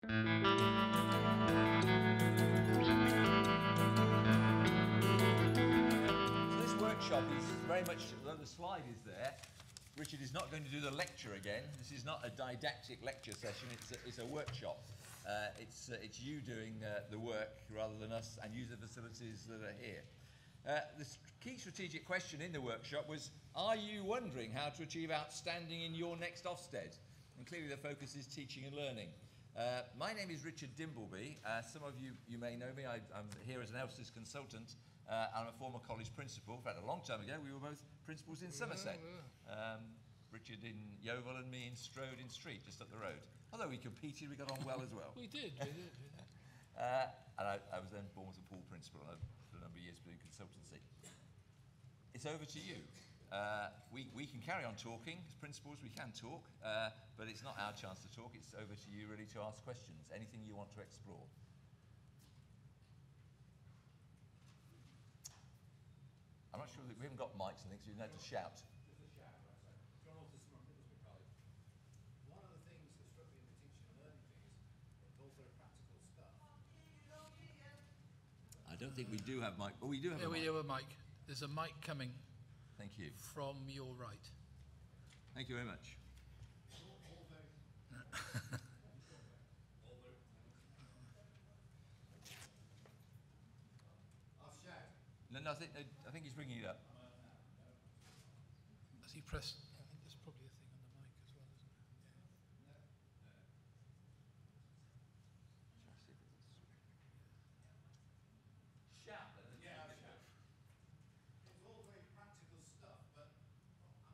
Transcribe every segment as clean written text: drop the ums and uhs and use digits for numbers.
This workshop is very much, although the slide is there, Richard is not going to do the lecture again. This is not a didactic lecture session, it's a workshop. It's you doing the work rather than us, and use the facilities that are here. The key strategic question in the workshop was, are you wondering how to achieve outstanding in your next Ofsted? And clearly the focus is teaching and learning. My name is Richard Dimbleby. Some of you may know me. I'm here as an Ofsted consultant. I'm a former college principal. In fact, a long time ago, we were both principals in Somerset. Richard in Yeovil and me in Strode in Street, just up the road. Although we competed, we got on well as well. We did. And I was then Bournemouth and Poole principal for a number of years doing consultancy. It's over to you. We can carry on talking. As principals, we can talk, but it's not our chance to talk. It's over to you, really, to ask questions. Anything you want to explore. I'm not sure that we haven't got mics and things, so you know to shout. One of the things that struck me in the teaching and learning thing is it's all very practical stuff. I don't think we do have mic. Oh, we do have a mic. We do have a mic. There's a mic coming. Thank you. From your right. Thank you very much. I'll shout. No, I think he's bringing it up. As he pressed, I think there's probably a thing on the mic as well, isn't there? Shout. Yeah, I'll shout. It's all very practical stuff, but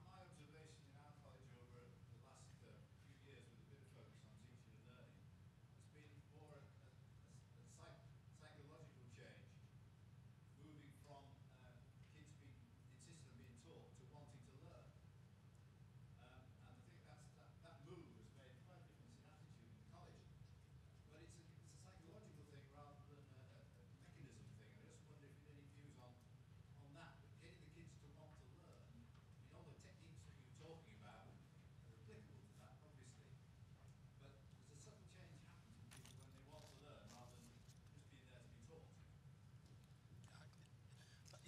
my observation in our college over the last few years with a bit of focus on teaching and learning has been more a psychological change, moving from kids being insisted on being taught to wanting to learn. And I think that move has made quite a difference in attitude in the college. But it's a psychological thing rather than a mechanism thing. I just wonder if you had any views on that. But getting the kids to want to learn, I mean, all the techniques that you're talking about are applicable to that, obviously. But there's a subtle change happens in people when they want to learn rather than just being there to be taught.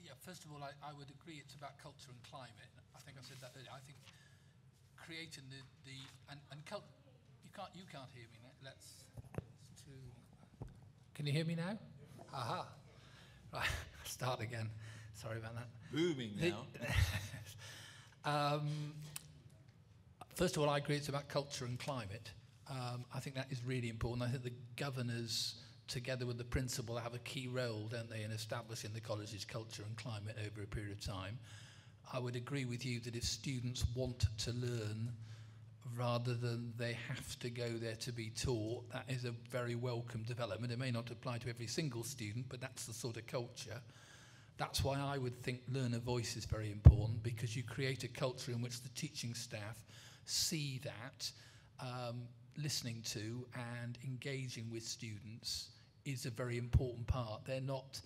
Yeah, first of all, I would agree it's about culture and climate. I think I said that earlier. I think creating you can't hear me now. Can you hear me now? Aha. Right, start again. Sorry about that. Booming now. First of all, I agree it's about culture and climate. I think that is really important. I think the governors, together with the principal, have a key role, don't they, in establishing the college's culture and climate over a period of time. I would agree with you that if students want to learn rather than they have to go there to be taught, that is a very welcome development. It may not apply to every single student, but that's the sort of culture. That's why I would think learner voice is very important, because you create a culture in which the teaching staff see that listening to and engaging with students is a very important part. They're not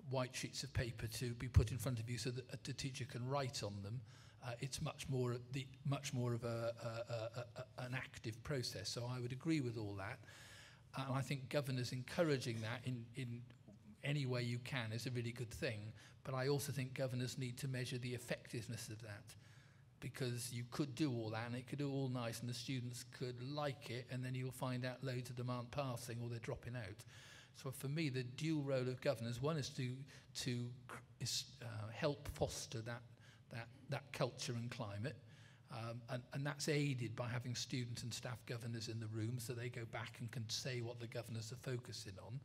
white sheets of paper to be put in front of you so that the teacher can write on them. It's much more of an active process. So I would agree with all that. And I think governors encouraging that in any way you can is a really good thing. But I also think governors need to measure the effectiveness of that, because you could do all that and it could do all nice and the students could like it, and then you'll find out loads of them aren't passing or they're dropping out. So for me, the dual role of governors, one is to help foster that culture and climate, and that's aided by having student and staff governors in the room, so they go back and can say what the governors are focusing on.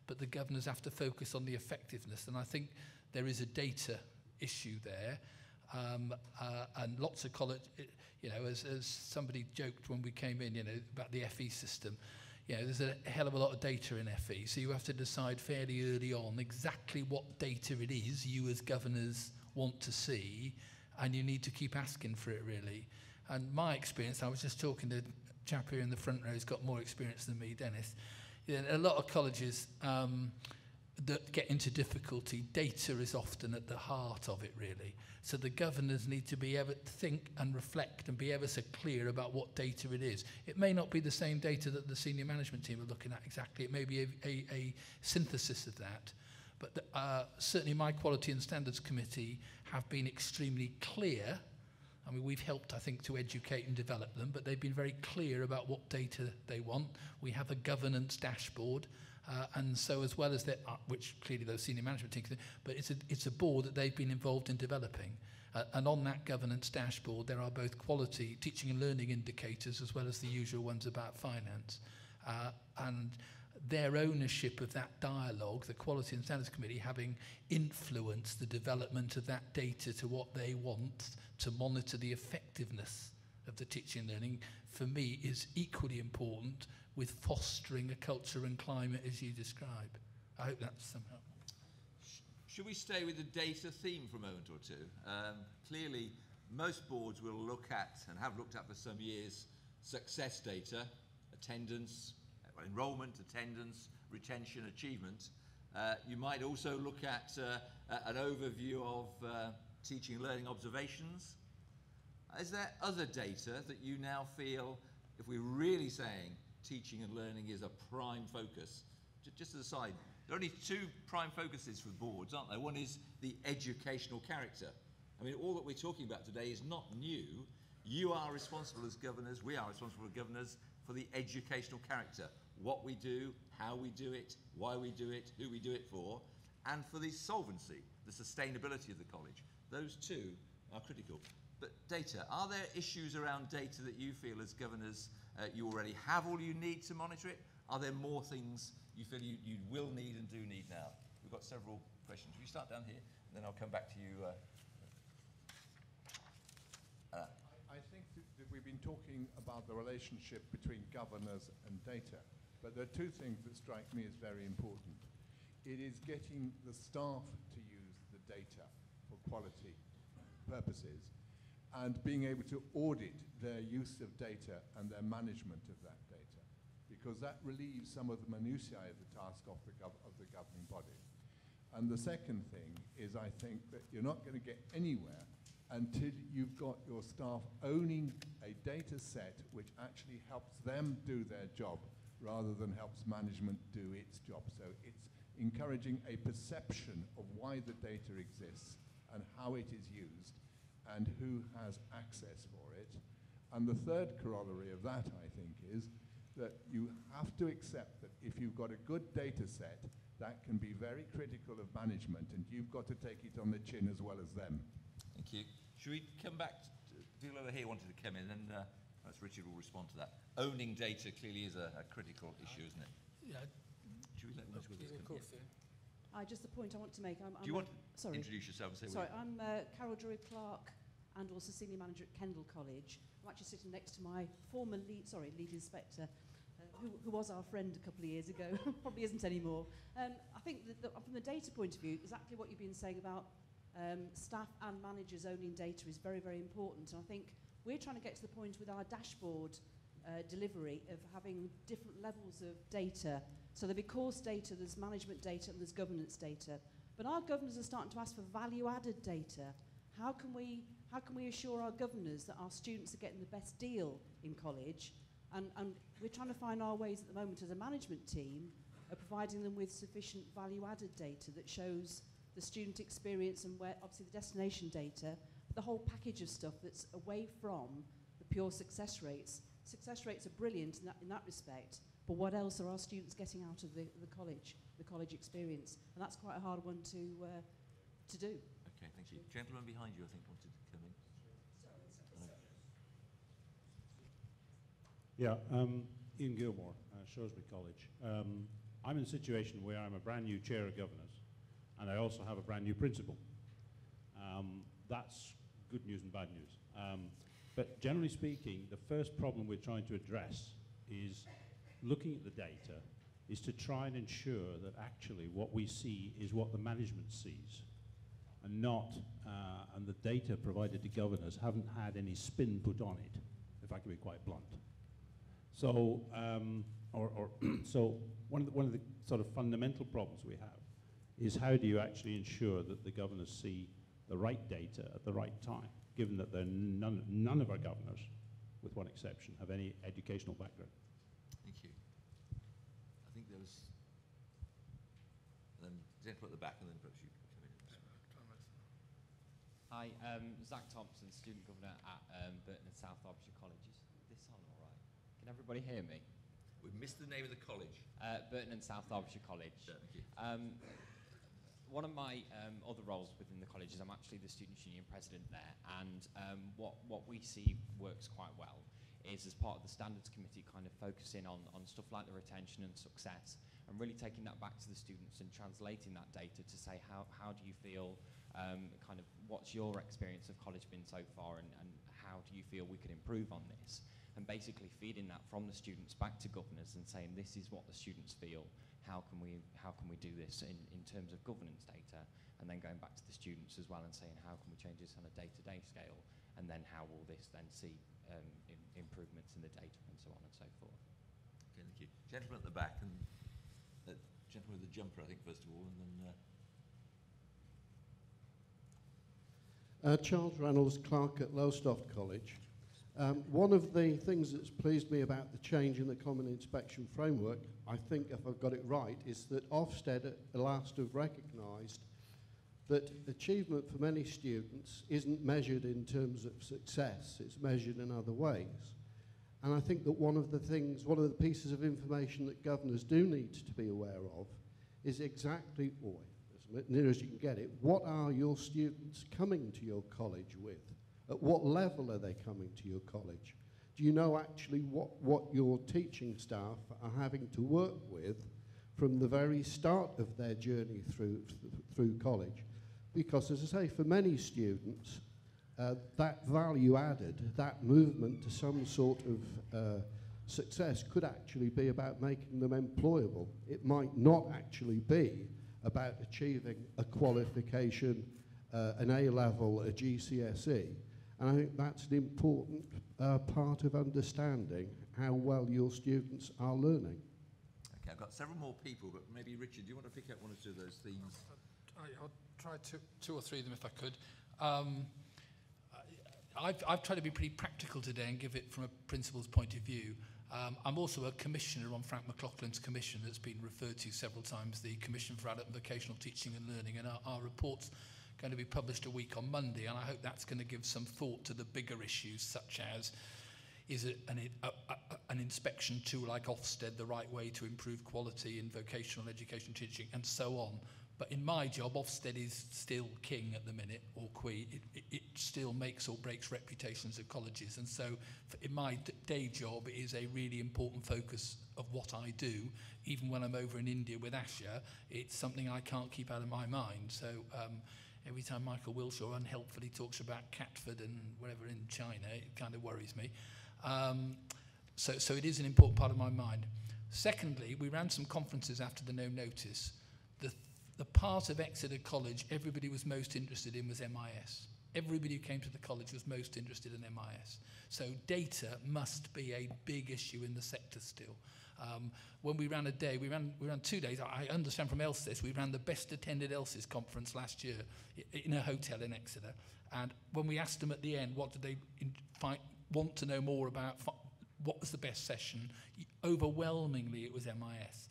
But the governors have to focus on the effectiveness, and I think there is a data issue there. And lots of college, as somebody joked when we came in, about the FE system, there's a hell of a lot of data in FE, so you have to decide fairly early on exactly what data it is you as governors want to see, and you need to keep asking for it, really. And my experience, I was just talking to a chap here in the front row who's got more experience than me, Dennis. A lot of colleges, that get into difficulty, data is often at the heart of it, really. So the governors need to be able to think and reflect and be ever so clear about what data it is. It may not be the same data that the senior management team are looking at exactly. It may be a synthesis of that. But certainly my Quality and Standards Committee have been extremely clear. I mean, we've helped, I think, to educate and develop them, but they've been very clear about what data they want. We have a governance dashboard. And so as well as that, which clearly those senior management teams, but it's a board that they've been involved in developing. And on that governance dashboard, there are both quality, teaching and learning indicators, as well as the usual ones about finance. And their ownership of that dialogue, the Quality and Standards Committee having influenced the development of that data to what they want to monitor the effectiveness of the teaching and learning, for me, is equally important with fostering a culture and climate as you describe. I hope that's somehow. Should we stay with the data theme for a moment or two? Clearly, most boards will look at, and have looked at for some years, success data, attendance, enrolment, attendance, retention, achievement. You might also look at an overview of teaching and learning observations. Is there other data that you now feel, if we're really saying teaching and learning is a prime focus, just as a side, there are only two prime focuses for boards, aren't there? One is the educational character. I mean, all that we're talking about today is not new. You are responsible as governors, we are responsible as governors for the educational character. What we do, how we do it, why we do it, who we do it for, and for the solvency, the sustainability of the college. Those two are critical. But data, are there issues around data that you feel as governors you already have all you need to monitor it? Are there more things you feel you will need and do need now? We've got several questions. Will you start down here, and then I'll come back to you. I think that we've been talking about the relationship between governors and data, but there are two things that strike me as very important. It is getting the staff to use the data for quality purposes and being able to audit their use of data and their management of that data, because that relieves some of the minutiae of the task of the governing body. And the second thing is, I think that you're not going to get anywhere until you've got your staff owning a data set which actually helps them do their job rather than helps management do its job. So it's encouraging a perception of why the data exists and how it is used and who has access for it. And the third corollary of that, I think, is that you have to accept that if you've got a good data set, that can be very critical of management, and you've got to take it on the chin as well as them. Thank you. Should we come back to people over here wanted to come in, and perhaps Richard will respond to that. Owning data clearly is a critical issue, isn't it? Yeah. Should we let Ms. Withers come in? Just the point I want to make. Do you want to introduce yourself and say Sorry, I'm Carol Drury-Clark and also Senior Manager at Kendal College. I'm actually sitting next to my former lead inspector, who was our friend a couple of years ago, probably isn't anymore. I think that from the data point of view, exactly what you've been saying about staff and managers owning data is very, very important. And I think we're trying to get to the point with our dashboard delivery of having different levels of data. So there'll be course data, there's management data, and there's governance data. But our governors are starting to ask for value-added data. How can we assure our governors that our students are getting the best deal in college? And we're trying to find our ways at the moment as a management team of providing them with sufficient value-added data that shows the student experience and where, obviously, the destination data, the whole package of stuff that's away from the pure success rates. Success rates are brilliant in that respect, but what else are our students getting out of the college experience? And that's quite a hard one to do. Okay, thank you. Gentleman behind you, I think, wanted to come in. Yeah, Ian Gilmore, Shrewsbury College. I'm in a situation where I'm a brand new chair of governors, and I also have a brand new principal. That's good news and bad news. But generally speaking, the first problem we're trying to address is looking at the data is to try and ensure that actually what we see is what the management sees, and not, and the data provided to governors haven't had any spin put on it, if I can be quite blunt. So, so one of the sort of fundamental problems we have is how do you actually ensure that the governors see the right data at the right time, given that none of our governors, with one exception, have any educational background. Thank you. I think there was gentleman at the back, and then perhaps you come in. Hi, Zach Thompson, student governor at Burton and South Derbyshire College. Is this on all right? Can everybody hear me? We've missed the name of the college. Burton and South Derbyshire College. Yeah, thank you. One of my other roles within the college is I'm actually the Students' Union president there, and what we see works quite well is, as part of the Standards Committee, kind of focusing on stuff like the retention and success, and really taking that back to the students and translating that data to say how do you feel, kind of what's your experience of college been so far, and how do you feel we could improve on this, and basically feeding that from the students back to governors and saying this is what the students feel, how can we do this in terms of governance data, and then going back to the students as well and saying how can we change this on a day-to-day scale, and then how will this then see improvements in the data and so on and so forth. Okay, thank you. Gentleman at the back, and gentleman with the jumper, I think, first of all, and then... Charles Reynolds, clerk at Lowestoft College. One of the things that's pleased me about the change in the Common Inspection Framework, I think, if I've got it right, is that Ofsted at last have recognised that achievement for many students isn't measured in terms of success, it's measured in other ways. And I think that one of the pieces of information that governors do need to be aware of is exactly, or as near as you can get it, what are your students coming to your college with? At what level are they coming to your college? Do you know actually what your teaching staff are having to work with from the very start of their journey through college? Because, as I say, for many students, that value added, that movement to some sort of success could actually be about making them employable. It might not actually be about achieving a qualification, an A-level, a GCSE. And I think that's an important part of understanding how well your students are learning. Okay, I've got several more people, but maybe, Richard, do you want to pick up one or two of those themes? I'll try two or three of them if I could. I've tried to be pretty practical today and give it from a principal's point of view. I'm also a commissioner on Frank McLaughlin's commission that's been referred to several times, the Commission for Adult and Vocational Teaching and Learning, and our report's going to be published a week on Monday, and I hope that's going to give some thought to the bigger issues, such as, is it an inspection tool like Ofsted the right way to improve quality in vocational education teaching, and so on. But in my job, Ofsted is still king at the minute, or queen. It still makes or breaks reputations of colleges. And so in my day job, it is a really important focus of what I do. Even when I'm over in India with Asha, it's something I can't keep out of my mind. So every time Michael Wilshaw unhelpfully talks about Catford and whatever in China, it kind of worries me. So it is an important part of my mind. Secondly, we ran some conferences after the no notice. The part of Exeter College everybody was most interested in was MIS. Everybody who came to the college was most interested in MIS. So data must be a big issue in the sector still. When we ran a day, we ran 2 days. I understand from ELSIS, we ran the best attended ELSIS conference last year in a hotel in Exeter. And when we asked them at the end, what did they want to know more about, what was the best session, overwhelmingly it was MIS.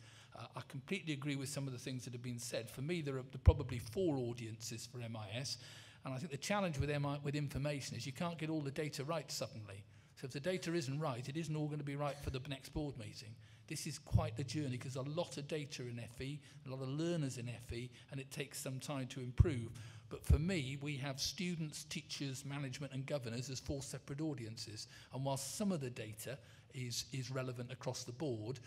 I completely agree with some of the things that have been said. For me, there are probably 4 audiences for MIS, and I think the challenge with information is you can't get all the data right suddenly. So if the data isn't right, it isn't all going to be right for the next board meeting. This is quite the journey because there's a lot of data in FE, a lot of learners in FE, and it takes some time to improve. But for me, we have students, teachers, management, and governors as 4 separate audiences. And while some of the data is relevant across the board,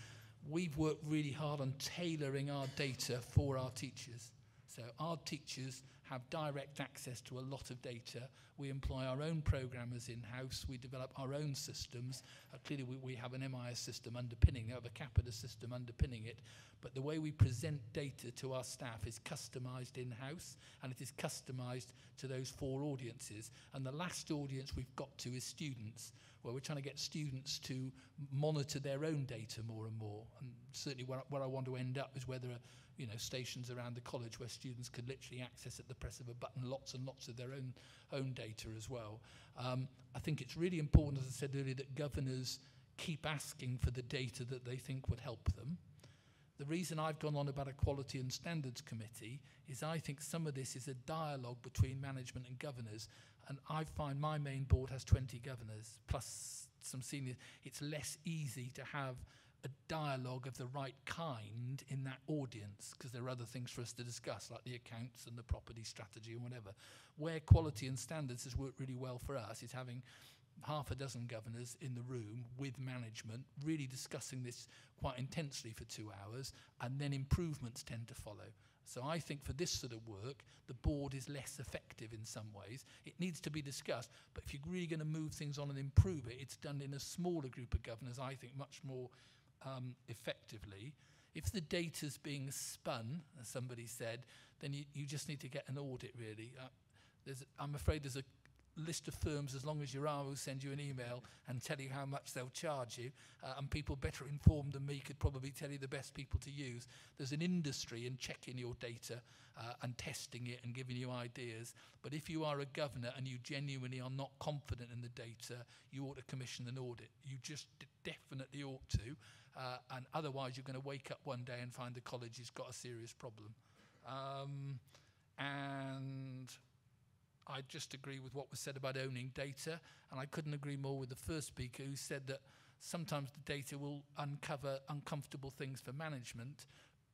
we've worked really hard on tailoring our data for our teachers. So our teachers have direct access to a lot of data. We employ our own programmers in-house. We develop our own systems. Clearly, we have an MIS system underpinning, we have a Capita system underpinning it. But the way we present data to our staff is customised in-house, and it is customised to those 4 audiences. And the last audience we've got to is students, where we're trying to get students to monitor their own data more and more. And certainly where I want to end up is where there are stations around the college where students can literally access at the press of a button lots and lots of their own data as well. I think it's really important, as I said earlier, that governors keep asking for the data that they think would help them. The reason I've gone on about a Quality and Standards Committee is I think some of this is a dialogue between management and governors. And I find my main board has 20 governors, plus some seniors. It's less easy to have a dialogue of the right kind in that audience, because there are other things for us to discuss, like the accounts and the property strategy and whatever. Where Quality and Standards has worked really well for us is having half a dozen governors in the room with management, really discussing this quite intensely for 2 hours, and then improvements tend to follow. So I think for this sort of work, the board is less effective in some ways. It needs to be discussed, but if you're really going to move things on and improve it, it's done in a smaller group of governors, I think, much more effectively. If the data's being spun, as somebody said, then you just need to get an audit, really. I'm afraid there's a list of firms, as long as you are, will send you an email and tell you how much they'll charge you, and people better informed than me could probably tell you the best people to use. There's an industry in checking your data and testing it and giving you ideas, but if you are a governor and you genuinely are not confident in the data, you ought to commission an audit. You just definitely ought to, and otherwise you're going to wake up one day and find the college has got a serious problem. And I just agree with what was said about owning data, and I couldn't agree more with the first speaker who said that sometimes the data will uncover uncomfortable things for management,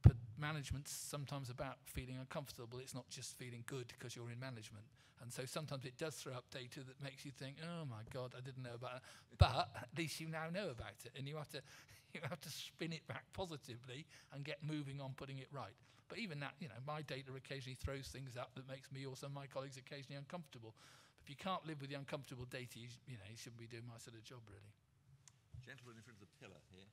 but management's sometimes about feeling uncomfortable. It's not just feeling good because you're in management. And so sometimes it does throw up data that makes you think, oh my God, I didn't know about it. But at least you now know about it, and you have to spin it back positively and get moving on putting it right. But even that, my data occasionally throws things up that makes me or some of my colleagues occasionally uncomfortable. But if you can't live with the uncomfortable data, you shouldn't be doing my sort of job, really. Gentleman in front of the pillar here.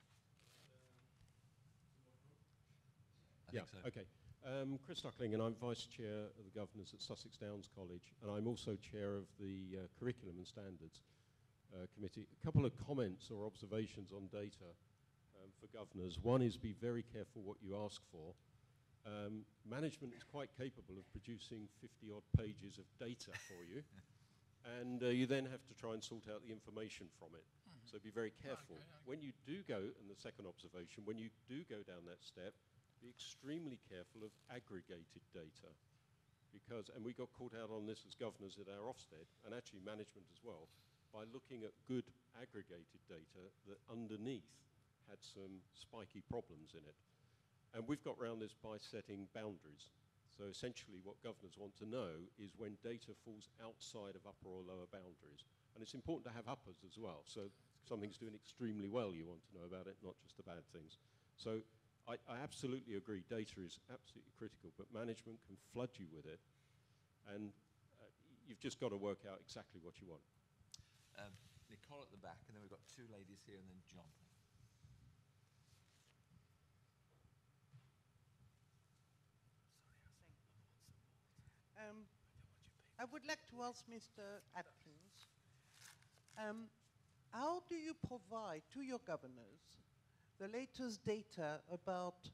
I Yeah, think so. okay. Chris Duckling, and I'm Vice Chair of the Governors at Sussex Downs College, and I'm also Chair of the Curriculum and Standards Committee. A couple of comments or observations on data for governors. One is be very careful what you ask for. Management is quite capable of producing 50-odd pages of data for you, and you then have to try and sort out the information from it. So be very careful. When you do go, and the second observation, when you do go down that step, be extremely careful of aggregated data. Because, and we got caught out on this as governors at our Ofsted, and actually management as well, by looking at good aggregated data that underneath had some spiky problems in it. And we've got around this by setting boundaries. So essentially what governors want to know is when data falls outside of upper or lower boundaries. And it's important to have uppers as well. So if something's doing extremely well, you want to know about it, not just the bad things. So I absolutely agree, data is absolutely critical, but management can flood you with it. And you've just got to work out exactly what you want. Nicole at the back, and then we've got 2 ladies here, and then John. I would like to ask Mr. Atkins, how do you provide to your governors the latest data about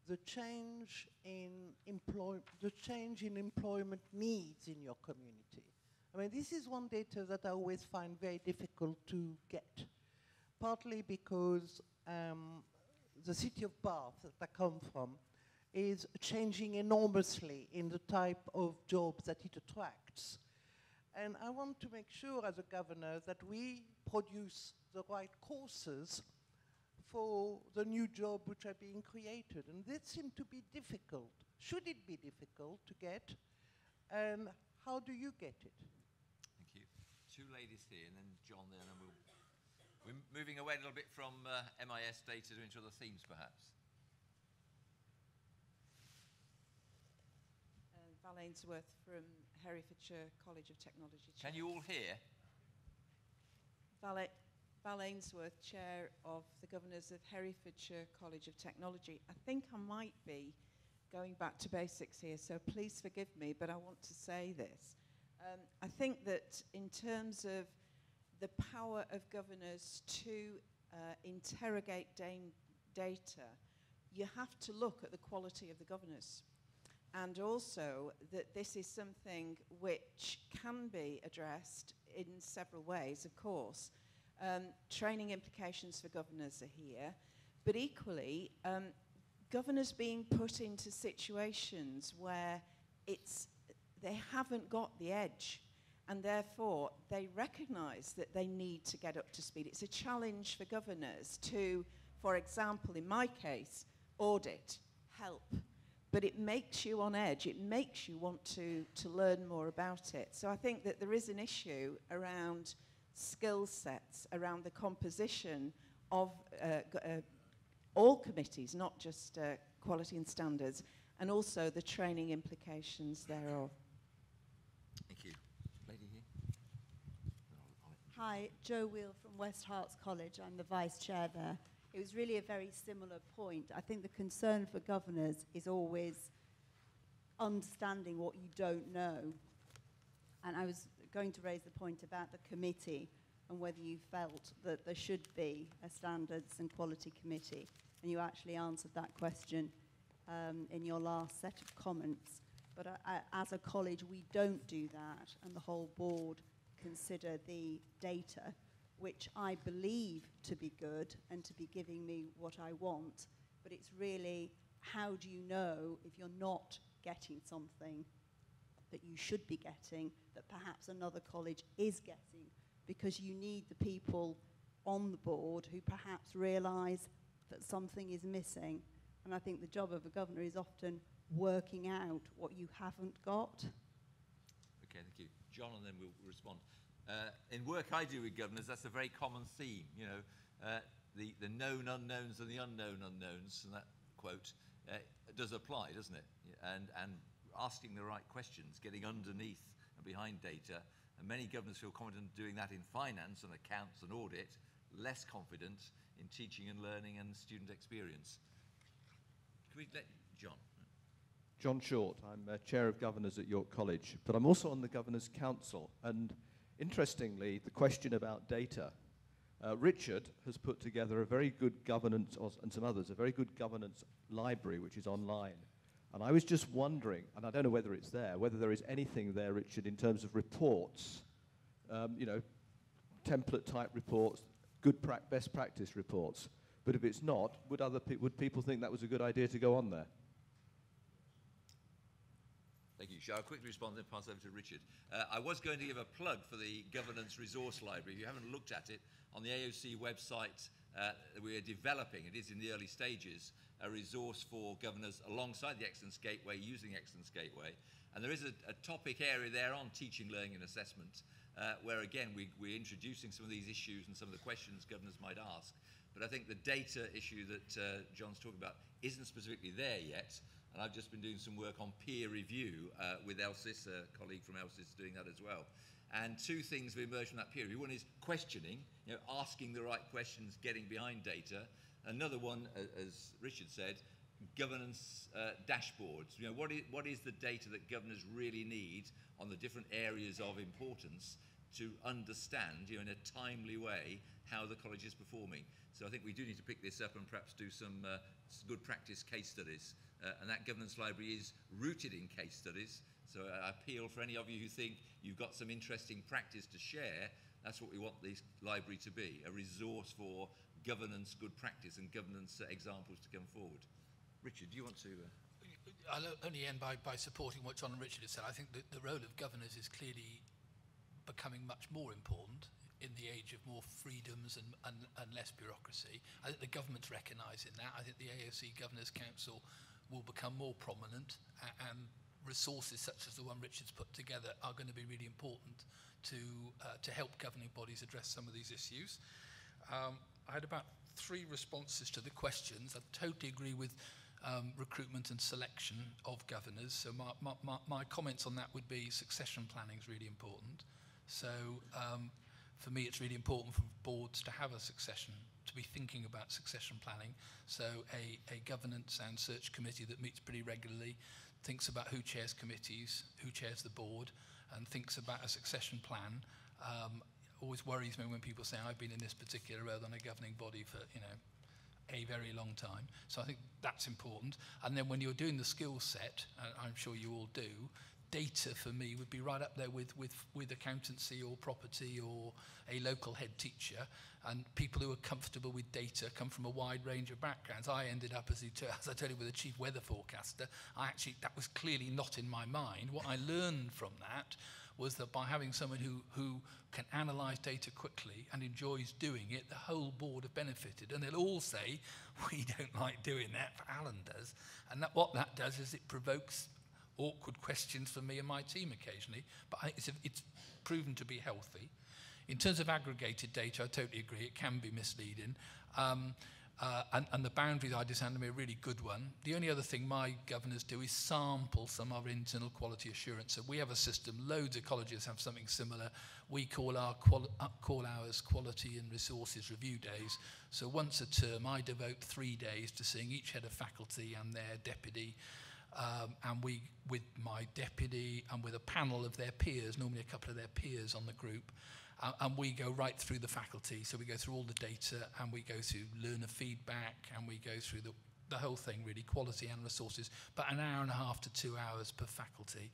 the change in employment needs in your community? I mean, this is one data that I always find very difficult to get, partly because the city of Bath that I come from is changing enormously in the type of jobs that it attracts. And I want to make sure as a governor that we produce the right courses for the new jobs which are being created. And this seems to be difficult. Should it be difficult to get? And how do you get it? Thank you. 2 ladies here, and then John there, and then we're moving away a little bit from MIS data into other themes, perhaps. Val Ainsworth from Herefordshire College of Technology. Can you all hear? Val Ainsworth, Chair of the Governors of Herefordshire College of Technology. I think I might be going back to basics here, so please forgive me, but I want to say this. I think that in terms of the power of governors to interrogate data, you have to look at the quality of the governors. And also that this is something which can be addressed in several ways, of course. Training implications for governors are here, but equally, governors being put into situations where they haven't got the edge, and therefore they recognise that they need to get up to speed. It's a challenge for governors to, for example, in my case, audit, help, but it makes you on edge. It makes you want to learn more about it. So I think that there is an issue around skill sets, around the composition of all committees, not just quality and standards, and also the training implications thereof. Thank you. Lady here. Hi, Jo Wheel from West Herts College. I'm the vice chair there. It was really a very similar point. I think the concern for governors is always understanding what you don't know. And I was going to raise the point about the committee and whether you felt that there should be a standards and quality committee. And you actually answered that question in your last set of comments. But as a college, we don't do that, and the whole board consider the data, which I believe to be good and to be giving me what I want. But it's really, how do you know if you're not getting something that you should be getting, that perhaps another college is getting? Because you need the people on the board who perhaps realise that something is missing. And I think the job of a governor is often working out what you haven't got. Okay, thank you. John, and then we'll respond. In work I do with governors, that's a very common theme, you know, the known unknowns and the unknown unknowns, and that quote does apply, doesn't it? And asking the right questions, getting underneath and behind data, and many governors feel confident doing that in finance and accounts and audit, less confident in teaching and learning and student experience. Can we let John? John Short, I'm Chair of Governors at York College, but I'm also on the Governors' Council, and interestingly, the question about data, Richard has put together a very good governance, and some others, a very good governance library which is online. And I was just wondering, and I don't know whether it's there, whether there is anything there, Richard, in terms of reports, you know, template type reports, good best practice reports. But if it's not, would people think that was a good idea to go on there? Thank you. Shall I quickly respond and then pass over to Richard? I was going to give a plug for the Governance Resource Library. If you haven't looked at it, on the AOC website, we're developing, it is in the early stages, a resource for governors alongside the Excellence Gateway, using Excellence Gateway. And there is a topic area there on teaching, learning and assessment, where again, we're introducing some of these issues and some of the questions governors might ask. But I think the data issue that John's talking about isn't specifically there yet. And I've just been doing some work on peer review with Elsis, a colleague from Elsis doing that as well. And two things have emerged from that peer review. One is questioning, you know, asking the right questions, getting behind data. Another one, as Richard said, governance dashboards. You know, what is the data that governors really need on the different areas of importance to understand, you know, in a timely way how the college is performing. So I think we do need to pick this up and perhaps do some good practice case studies. And that governance library is rooted in case studies. So I appeal for any of you who think you've got some interesting practice to share. That's what we want this library to be, a resource for governance, good practice and governance examples to come forward. Richard, do you want to... I'll only end by supporting what John and Richard have said. I think that the role of governors is clearly becoming much more important in the age of more freedoms and less bureaucracy. I think the government's recognising that. I think the AOC Governors' Council will become more prominent, and resources such as the one Richard's put together are going to be really important to help governing bodies address some of these issues. I had about 3 responses to the questions. I totally agree with recruitment and selection of governors. So my comments on that would be succession planning is really important. So for me, it's really important for boards to have a succession, to be thinking about succession planning. So a governance and search committee that meets pretty regularly, thinks about who chairs committees, who chairs the board, and thinks about a succession plan. Always worries me when people say, I've been in this particular role on a governing body for, a very long time. So I think that's important. And then when you're doing the skill set, I'm sure you all do, data for me would be right up there with accountancy or property or a local head teacher. And people who are comfortable with data come from a wide range of backgrounds. I ended up, as I told you, with a chief weather forecaster. That was clearly not in my mind. What I learned from that was that by having someone who can analyse data quickly and enjoys doing it, the whole board have benefited. And they'll all say, we don't like doing that, but Alan does. And what that does is it provokes awkward questions for me and my team occasionally, but it's proven to be healthy. In terms of aggregated data, I totally agree, it can be misleading. And the boundaries I designed are a really good one. The only other thing my governors do is sample some of our internal quality assurance. So we have a system, loads of colleges have something similar. We call our call hours quality and resources review days. So once a term, I devote 3 days to seeing each head of faculty and their deputy, and we, with my deputy and with a panel of their peers, normally a couple of their peers on the group, and we go right through the faculty. So we go through all the data, and we go through learner feedback, and we go through the whole thing, really, quality and resources, but an hour and a half to 2 hours per faculty.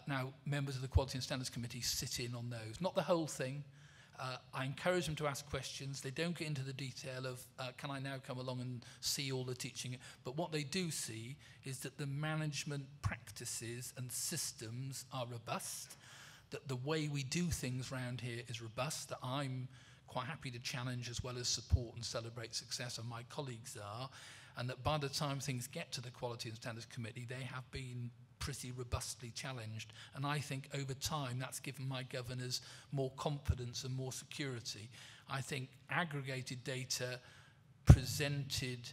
Now, members of the Quality and Standards Committee sit in on those. Not the whole thing. I encourage them to ask questions. They don't get into the detail of, can I now come along and see all the teaching? But what they do see is that the management practices and systems are robust, that the way we do things around here is robust, that I'm quite happy to challenge as well as support and celebrate success, and my colleagues are, and that by the time things get to the Quality and Standards Committee, they have been pretty robustly challenged. And I think over time that's given my governors more confidence and more security. I think aggregated data presented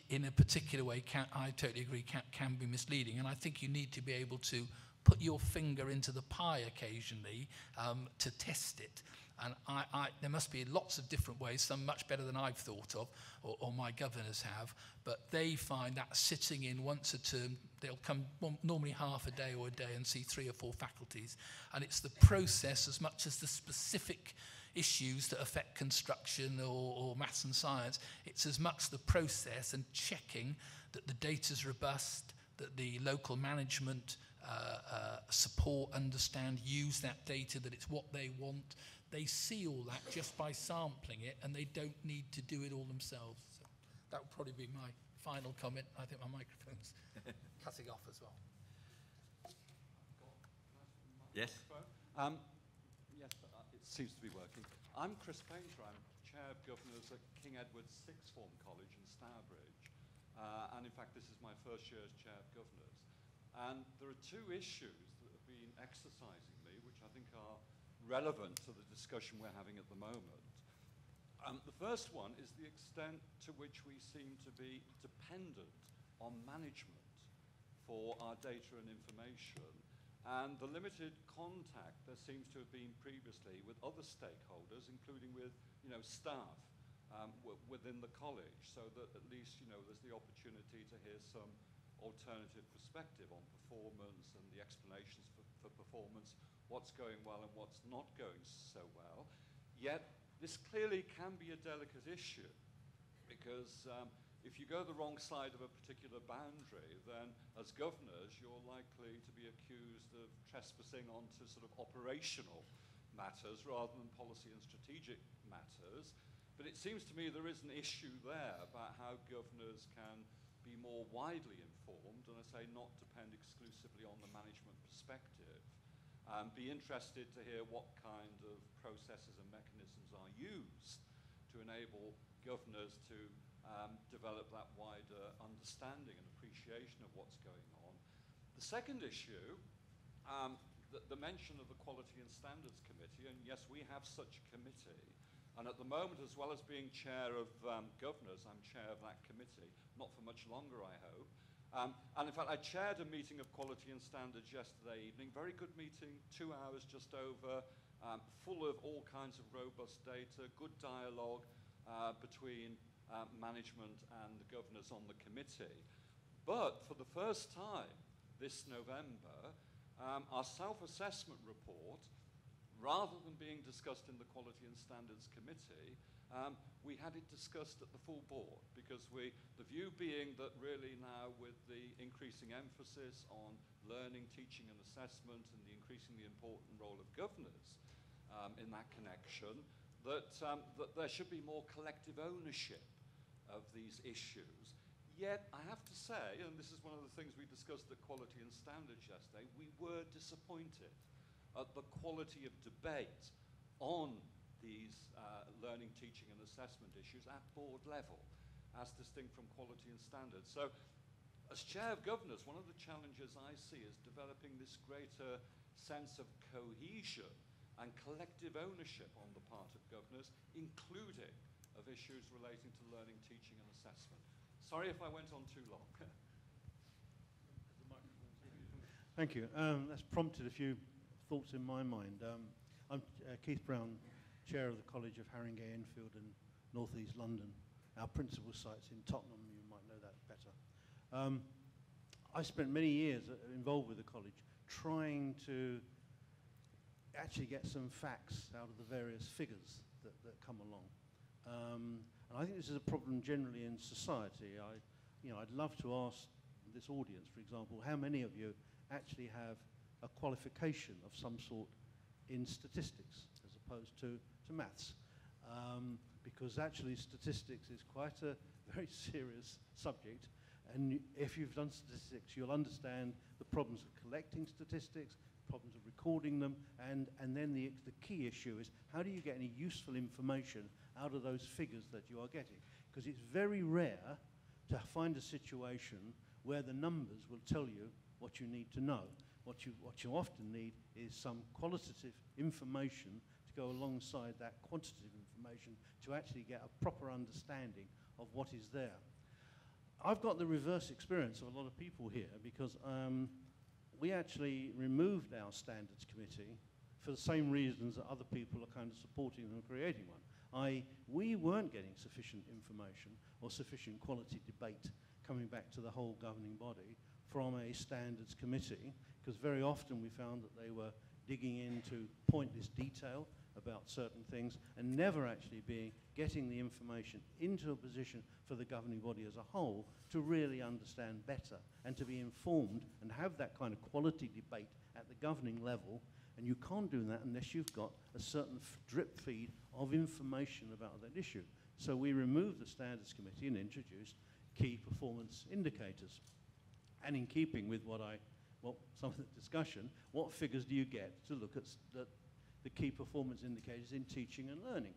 in a particular way, I totally agree, can be misleading. And I think you need to be able to put your finger into the pie occasionally to test it. And there must be lots of different ways, some much better than I've thought of, or my governors have, but they find that sitting in once a term, they'll come normally half a day or a day and see 3 or 4 faculties. And it's the process as much as the specific issues that affect construction or maths and science. It's as much the process and checking that the data's robust, that the local management support, understand, use that data, that it's what they want. They see all that just by sampling it, and they don't need to do it all themselves. So that would probably be my final comment. I think my microphone's cutting off as well. Yes? Yes, it seems to be working. I'm Chris Painter. I'm Chair of Governors at King Edward's Sixth Form College in Stourbridge. And in fact, this is my first year as Chair of Governors. And there are 2 issues that have been exercising me, which I think are relevant to the discussion we're having at the moment. The first one is the extent to which we seem to be dependent on management for our data and information, and the limited contact there seems to have been previously with other stakeholders, including with staff within the college, so that at least there's the opportunity to hear some alternative perspective on performance and the explanations for performance, what's going well and what's not going so well. Yet this clearly can be a delicate issue, because if you go the wrong side of a particular boundary, then as governors you're likely to be accused of trespassing onto sort of operational matters rather than policy and strategic matters. But it seems to me there is an issue there about how governors can be more widely informed, and I say not depend exclusively on the management perspective. Be interested to hear what kind of processes and mechanisms are used to enable governors to develop that wider understanding and appreciation of what's going on. The second issue, the mention of the Quality and Standards Committee, and yes, we have such a committee, And at the moment, as well as being chair of governors, I'm chair of that committee, not for much longer, I hope. And in fact, I chaired a meeting of quality and standards yesterday evening. Very good meeting, 2 hours just over, full of all kinds of robust data, good dialogue between management and the governors on the committee. But for the first time this November, our self-assessment report, rather than being discussed in the Quality and Standards Committee, we had it discussed at the full board, because the view being that really now, with the increasing emphasis on learning, teaching and assessment, and the increasingly important role of governors in that connection, that there should be more collective ownership of these issues. Yet, I have to say, and this is one of the things we discussed at Quality and Standards yesterday, we were disappointed at the quality of debate on these learning, teaching and assessment issues at board level, as distinct from Quality and Standards. So, as chair of governors, one of the challenges I see is developing this greater sense of cohesion and collective ownership on the part of governors, including of issues relating to learning, teaching and assessment. Sorry if I went on too long. Thank you. That's prompted a few thoughts in my mind. I'm Keith Brown, Chair of the College of Haringey, Enfield and North East London. Our principal site's in Tottenham, you might know that better. I spent many years involved with the college trying to actually get some facts out of the various figures that come along. And I think this is a problem generally in society. I'd love to ask this audience, for example, how many of you actually have a qualification of some sort in statistics as opposed to maths? Because actually statistics is quite a very serious subject, and if you've done statistics, you'll understand the problems of collecting statistics, problems of recording them, and then the key issue is, how do you get any useful information out of those figures that you are getting? Because it's very rare to find a situation where the numbers will tell you what you need to know. What you often need is some qualitative information to go alongside that quantitative information to actually get a proper understanding of what is there. I've got the reverse experience of a lot of people here, because we actually removed our standards committee for the same reasons that other people are kind of supporting them and creating one. We weren't getting sufficient information or sufficient quality debate coming back to the whole governing body from a standards committee, because very often we found that they were digging into pointless detail about certain things and never actually getting the information into a position for the governing body as a whole to really understand better and to be informed and have that kind of quality debate at the governing level. And you can't do that unless you've got a certain drip feed of information about that issue. So we removed the standards committee and introduced key performance indicators. And in keeping with some of the discussion, what figures do you get to look at the key performance indicators in teaching and learning?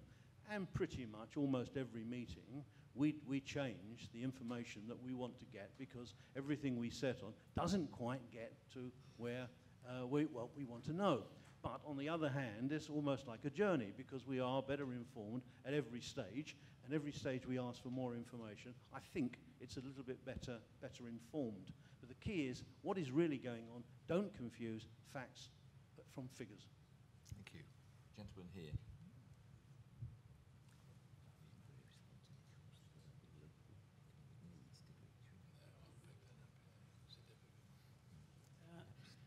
And pretty much almost every meeting, we change the information that we want to get, because everything we set on doesn't quite get to where we want to know. But on the other hand, it's almost like a journey, because we are better informed at every stage, and every stage we ask for more information. I think it's a little bit better informed. But the key is, what is really going on? Don't confuse facts from figures. Thank you. Gentleman here.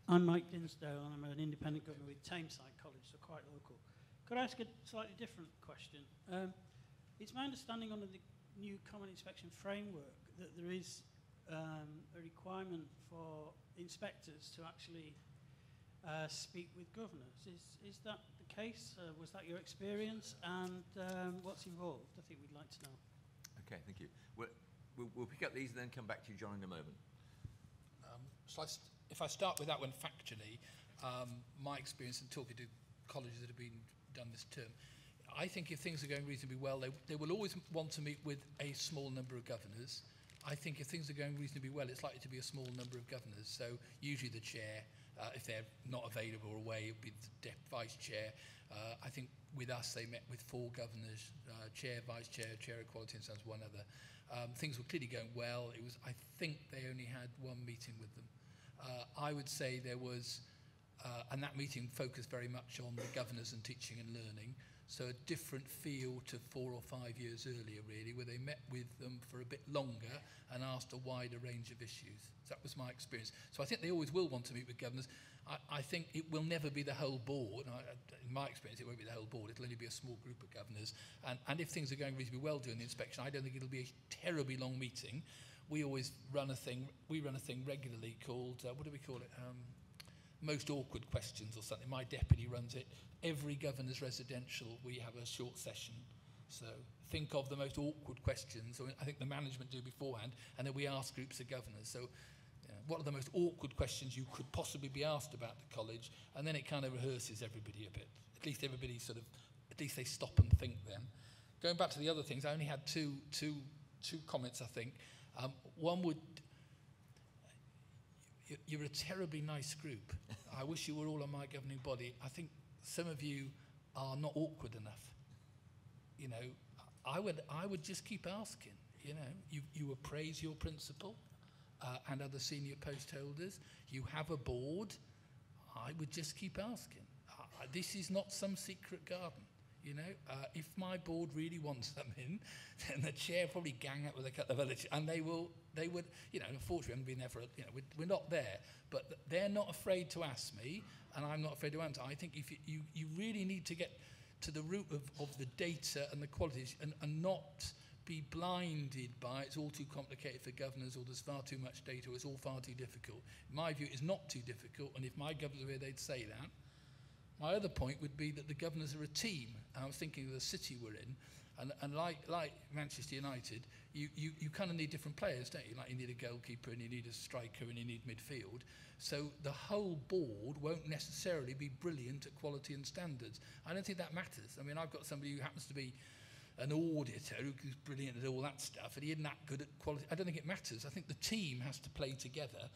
I'm Mike Dinsdale, and I'm an independent governor with Tameside College, so quite local. Could I ask a slightly different question? It's my understanding under the new Common Inspection Framework that there is a requirement for inspectors to actually speak with governors. Is that the case? Was that your experience? And what's involved? I think we'd like to know. Okay, thank you. We'll pick up these and then come back to you, John, in a moment. If I start with that one factually, my experience in talking to colleges that have been done this term, I think if things are going reasonably well, they will always want to meet with a small number of governors. I think if things are going reasonably well, it's likely to be a small number of governors. So usually the chair, if they're not available or away, it would be the vice chair. I think with us, they met with 4 governors, chair, vice chair, chair of quality and standards, one other. Things were clearly going well. It was, I think they only had 1 meeting with them. I would say there was, and that meeting focused very much on the governors and teaching and learning. So a different feel to 4 or 5 years earlier, really, where they met with them for a bit longer and asked a wider range of issues. So that was my experience. So I think they always will want to meet with governors. I think it will never be the whole board. In my experience, it won't be the whole board. It'll only be a small group of governors. And if things are going reasonably well during the inspection, I don't think it'll be a terribly long meeting. We always run a thing. We run a thing regularly called, what do we call it? Most awkward questions or something. My deputy runs it. Every governor's residential, we have a short session. So think of the most awkward questions, or I think the management do beforehand, and then we ask groups of governors. So what are the most awkward questions you could possibly be asked about the college? And then it kind of rehearses everybody a bit. At least everybody at least they stop and think then. Going back to the other things, I only had two comments, I think. One would, you're a terribly nice group. I wish you were all on my governing body. I think some of you are not awkward enough. You know, I would just keep asking. You know, you appraise your principal and other senior post holders. You have a board. I would just keep asking. This is not some secret garden. You know, if my board really wants them in, then the chair probably gang up with a couple of other, and they would, you know, unfortunately, we haven't been there for, you know, we're not there, but they're not afraid to ask me, and I'm not afraid to answer. I think if you really need to get to the root of the data and the qualities, and not be blinded by it's all too complicated for governors, or there's far too much data, or it's all far too difficult. In my view, it's not too difficult, and if my governors were here, they'd say that. My other point would be that the governors are a team. I was thinking of the city we're in, and like Manchester United, you kind of need different players, don't you? Like you need a goalkeeper, and you need a striker, and you need midfield. So the whole board won't necessarily be brilliant at quality and standards. I don't think that matters. I mean, I've got somebody who happens to be an auditor who's brilliant at all that stuff, and he isn't that good at quality. I don't think it matters. I think the team has to play together.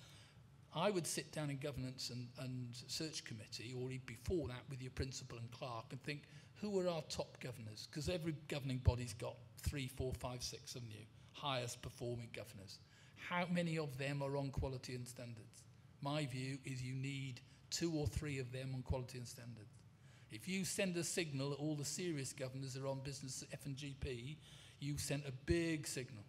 I would sit down in governance and search committee, or before that with your principal and clerk, and think, who are our top governors? Because every governing body's got 3, 4, 5, 6 of you, highest performing governors. How many of them are on quality and standards? My view is you need 2 or 3 of them on quality and standards. If you send a signal that all the serious governors are on business F&GP, you sent a big signal.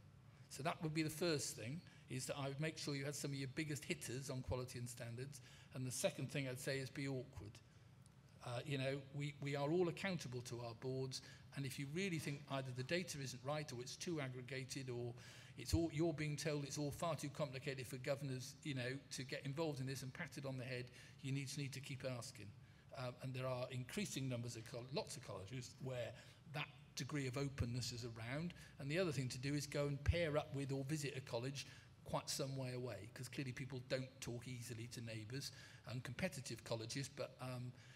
So that would be the first thing, is that I would make sure you had some of your biggest hitters on quality and standards. And the second thing I'd say is be awkward. You know, we are all accountable to our boards, and if you really think either the data isn't right, or it's too aggregated, or it's all, you're being told it's all far too complicated for governors, you know, to get involved in this and patted on the head, you need to keep asking. And there are increasing numbers of lots of colleges where that degree of openness is around. And the other thing to do is go and pair up with or visit a college quite some way away, because clearly people don't talk easily to neighbours, and competitive colleges, but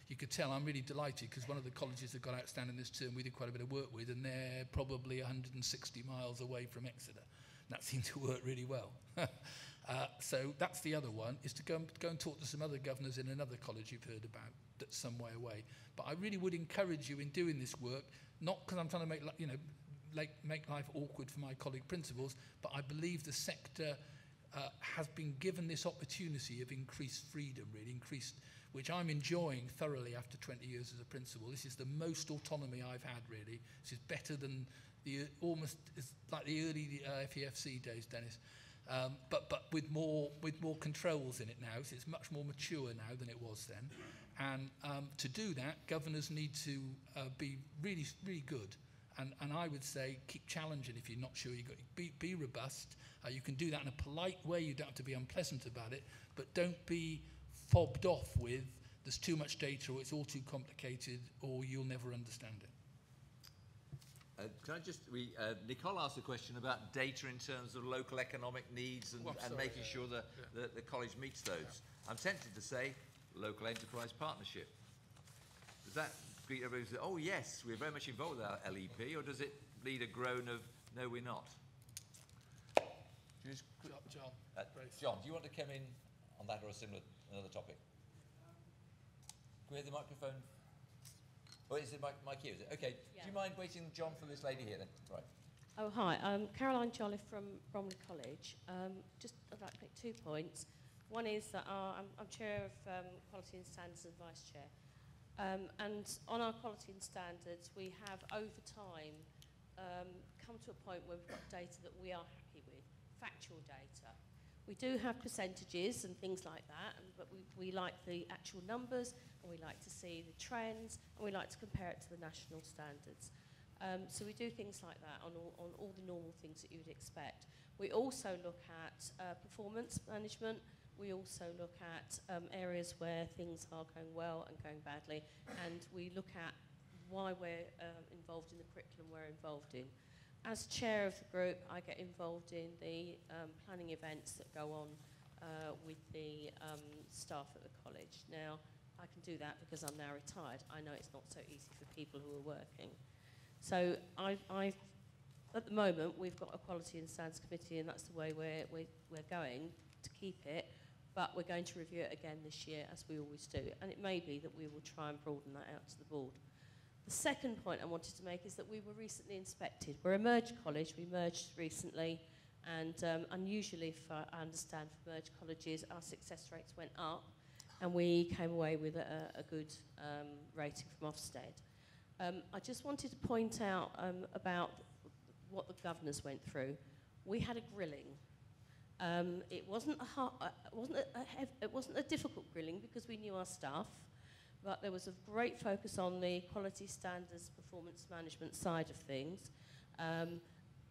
you could tell I'm really delighted, because one of the colleges that got outstanding this term we did quite a bit of work with, and they're probably 160 miles away from Exeter. That seemed to work really well. So that's the other one, is to go and talk to some other governors in another college you've heard about that's some way away. But I really would encourage you in doing this work, not because I'm trying to make, you know, make life awkward for my colleague principals, but I believe the sector has been given this opportunity of increased freedom, really increased, which I'm enjoying thoroughly after 20 years as a principal. This is the most autonomy I've had, really. This is better than almost it's like the early FEFC days, Dennis, but with more controls in it now. So it's much more mature now than it was then. And to do that, governors need to be really, really good. And I would say keep challenging if you're not sure. You've got to be robust. You can do that in a polite way. You don't have to be unpleasant about it. But don't be fobbed off with there's too much data, or it's all too complicated, or you'll never understand it. Can I just, Nicole asked a question about data in terms of local economic needs and making sure that the college meets those. Yeah. I'm tempted to say local enterprise partnership. Does that greet everybody say, oh yes, we're very much involved with our LEP, or does it lead a groan of, no, we're not? John. John, do you want to come in on that or another topic? Can we have the microphone? Oh, is it Mike here, is it? Okay, Yeah. do you mind waiting, John, for this lady here then? Right. Oh, hi. Caroline Jolliffe from Bromley College. Just I'd like to make 2 points. One is that I'm chair of Quality and Standards and vice chair. And on our quality and standards, we have over time come to a point where we've got data that we are happy with, factual data. We do have percentages and things like that, but we like the actual numbers, and we like to see the trends, and we like to compare it to the national standards. So we do things like that on all the normal things that you would expect. We also look at performance management. We also look at areas where things are going well and going badly, and we look at why we're involved in the curriculum we're involved in. As chair of the group, I get involved in the planning events that go on with the staff at the college. Now, I can do that because I'm now retired. I know it's not so easy for people who are working. So at the moment, we've got a Quality and Standards Committee, and that's the way we're going to keep it. But we're going to review it again this year, as we always do. And it may be that we will try and broaden that out to the board. The second point I wanted to make is that we were recently inspected. We're a merged college. We merged recently. And unusually, I understand, for merged colleges, our success rates went up. And we came away with a good rating from Ofsted. I just wanted to point out about what the governors went through. We had a grilling. It wasn't a difficult grilling because we knew our stuff, but there was a great focus on the quality standards, performance management side of things.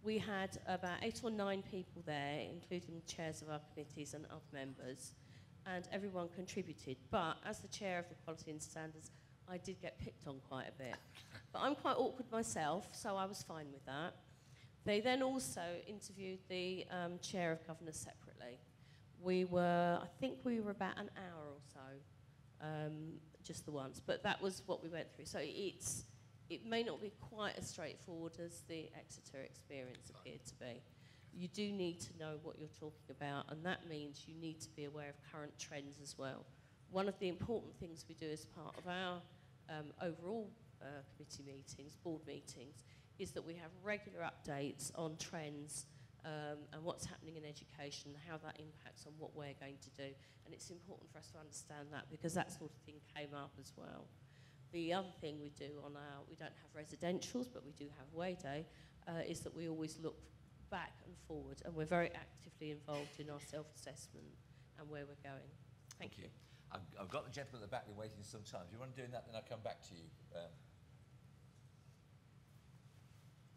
We had about 8 or 9 people there, including the chairs of our committees and other members, and everyone contributed. But as the chair of the quality and standards, I did get picked on quite a bit. But I'm quite awkward myself, so I was fine with that. They then also interviewed the chair of governors separately. I think we were about an hour or so, just the once, but that was what we went through. So it may not be quite as straightforward as the Exeter experience appeared to be. You do need to know what you're talking about, and that means you need to be aware of current trends as well. One of the important things we do as part of our overall committee meetings, board meetings, is that we have regular updates on trends and what's happening in education, how that impacts on what we're going to do. And it's important for us to understand that because that sort of thing came up as well. The other thing we do we don't have residentials, but we do have Way Day, is that we always look back and forward, and we're very actively involved in our self-assessment and where we're going. Thank you. I've got the gentleman at the back been waiting some time. Do you want to do that, then I'll come back to you.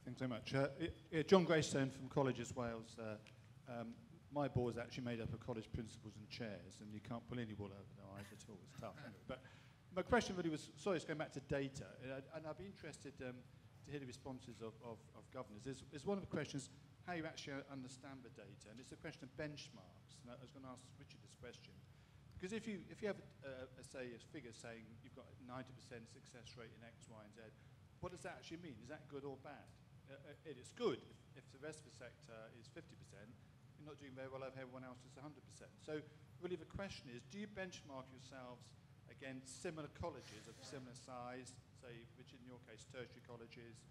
Thanks so much. John Greystone from Colleges Wales. My board is actually made up of college principals and chairs, and you can't pull any wool over their eyes at all. It's tough. But my question really was, sorry, it's going back to data, and I'd be interested to hear the responses of governors. Is one of the questions how you actually understand the data, and it's a question of benchmarks. And I was going to ask Richard this question. Because if you have, say, a figure saying you've got a 90% success rate in X, Y, and Z, what does that actually mean? Is that good or bad? It is good if the rest of the sector is 50%. You're not doing very well if everyone else is 100%. So really the question is, do you benchmark yourselves against similar colleges of similar size, say, which in your case, tertiary colleges,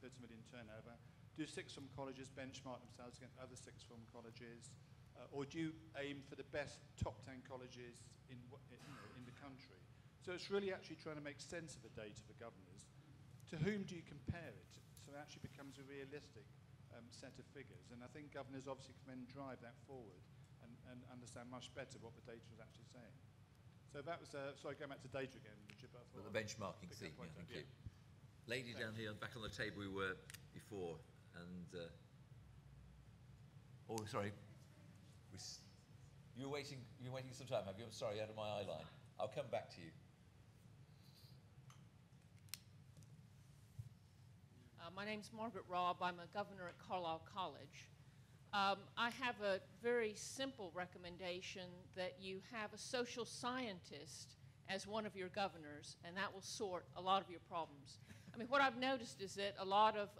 30 million turnover? Do sixth form colleges benchmark themselves against other sixth form colleges? Or do you aim for the best top 10 colleges in the country? So it's really actually trying to make sense of the data for governors. To whom do you compare it? So it actually becomes a realistic set of figures. And I think governors obviously can then drive that forward and understand much better what the data is actually saying. So that was, sorry, going back to data again, Richard. But the benchmarking theme, yeah, thank you. Lady down here, back on the table we were before, and, oh, sorry. You were waiting some time, have you? I'm sorry, out of my eye line. I'll come back to you. My name's Margaret Robb. I'm a governor at Carlisle College. I have a very simple recommendation that you have a social scientist as one of your governors, and that will sort a lot of your problems. I mean, what I've noticed is that a lot of